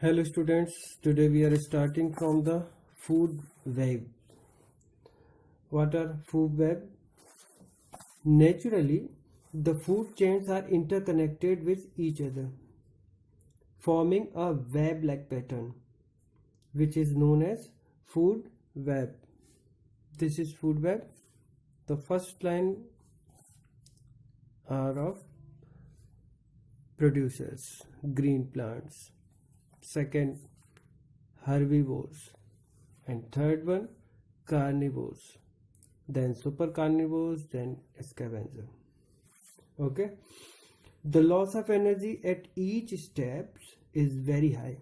Hello students, today we are starting from the food web. What are food web? Naturally, the food chains are interconnected with each other, forming a web-like pattern, which is known as food web. This is food web. The first line are of producers, green plants. Second, herbivores. And third one, carnivores, then super carnivores, then scavenger. Okay, the loss of energy at each step is very high,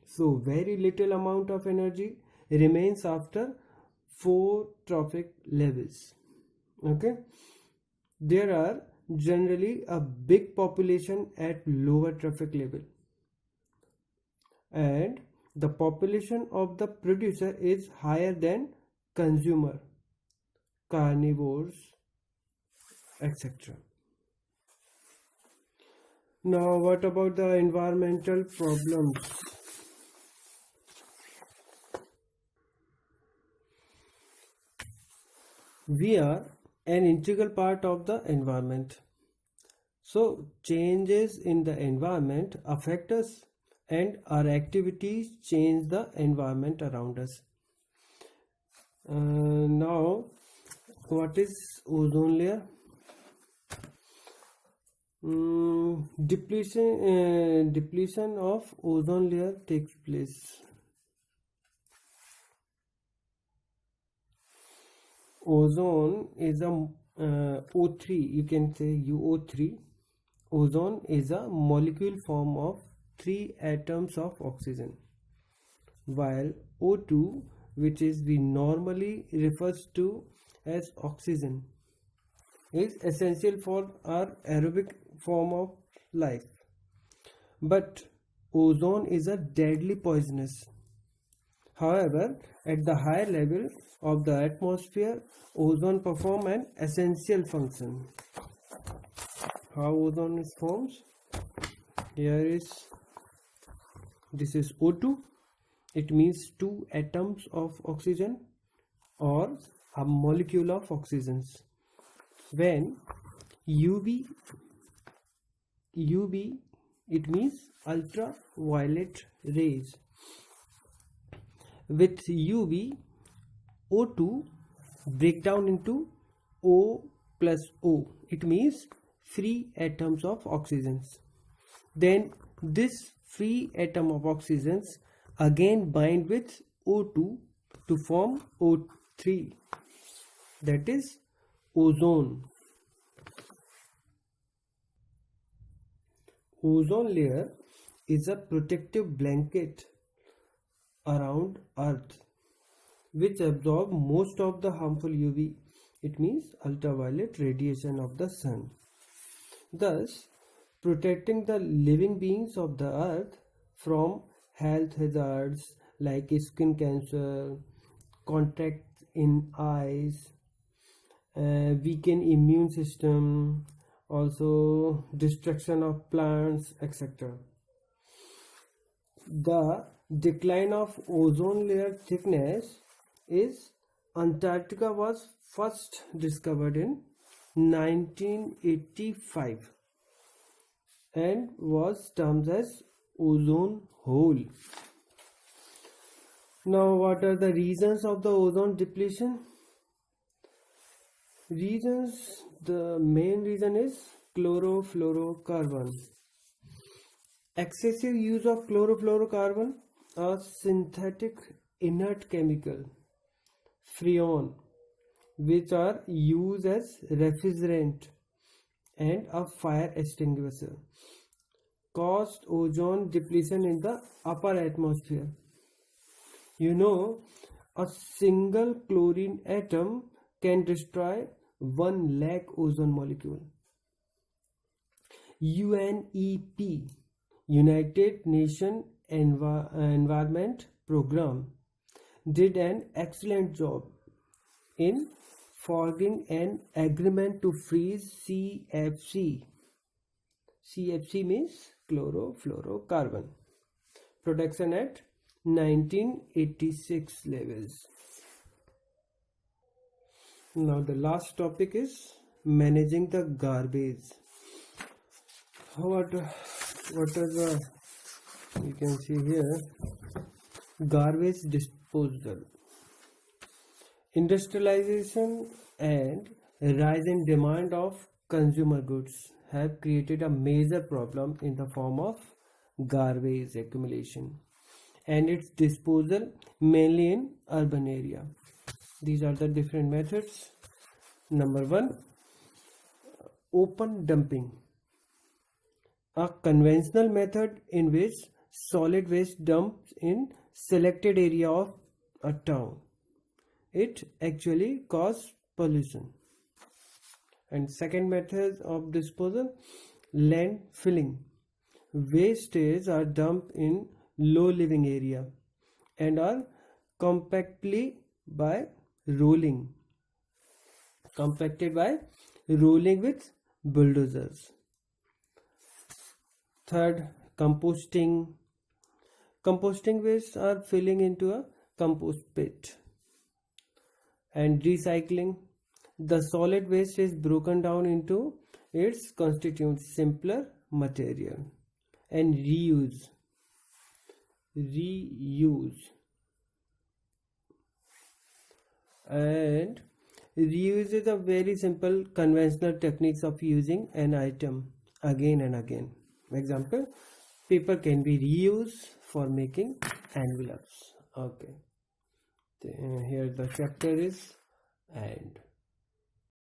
so very little amount of energy remains after 4 trophic levels. Okay, there are generally a big population at lower trophic level, and the population of the producer is higher than consumer, carnivores, etc. Now, what about the environmental problems? We are an integral part of the environment. So, changes in the environment affect us, and our activities change the environment around us. Now, what is ozone layer? Depletion of ozone layer takes place. Ozone is a O3, you can say UO3. Ozone is a molecule form of 3 atoms of oxygen, while O2, which is we normally refers to as oxygen, is essential for our aerobic form of life. But ozone is a deadly poisonous. However, at the higher level of the atmosphere, ozone performs an essential function. How ozone is formed? This is O2. It means 2 atoms of oxygen or a molecule of oxygens. When UV, it means ultraviolet rays. With UV, O2 break down into O plus O. It means free atoms of oxygens. Then this free atom of oxygens again bind with O2 to form O3. That is ozone. Ozone layer is a protective blanket around Earth which absorb most of the harmful UV, it means ultraviolet radiation of the sun, thus protecting the living beings of the earth from health hazards like skin cancer, contact in eyes, weaken immune system, also destruction of plants, etc. The decline of ozone layer thickness is Antarctica was first discovered in 1985 and was termed as ozone hole. Now, what are the reasons of the ozone depletion? The main reason is chlorofluorocarbon. Excessive use of chlorofluorocarbon, a synthetic inert chemical, freon, which are used as refrigerant and a fire extinguisher, caused ozone depletion in the upper atmosphere. You know, a single chlorine atom can destroy 1 lakh ozone molecule. UNEP, United Nations Environment Program, did an excellent job in forging an agreement to freeze CFC. CFC means chlorofluorocarbon, production at 1986 levels. Now the last topic is managing the garbage. What are the, you can see here, garbage disposal. Industrialization and rise in demand of consumer goods have created a major problem in the form of garbage accumulation and its disposal, mainly in urban area. These are the different methods. Number 1, open dumping, a conventional method in which solid waste dumps in selected area of a town. It actually causes pollution. And second method of disposal, landfilling. Wastes are dumped in low living area and are compacted by rolling with bulldozers. Third, composting. Composting wastes are filling into a compost pit. And recycling. The solid waste is broken down into its constituents, simpler material. And reuse. And reuse is a very simple conventional techniques of using an item again and again. Example, paper can be reused for making envelopes. Okay, here the chapter is end.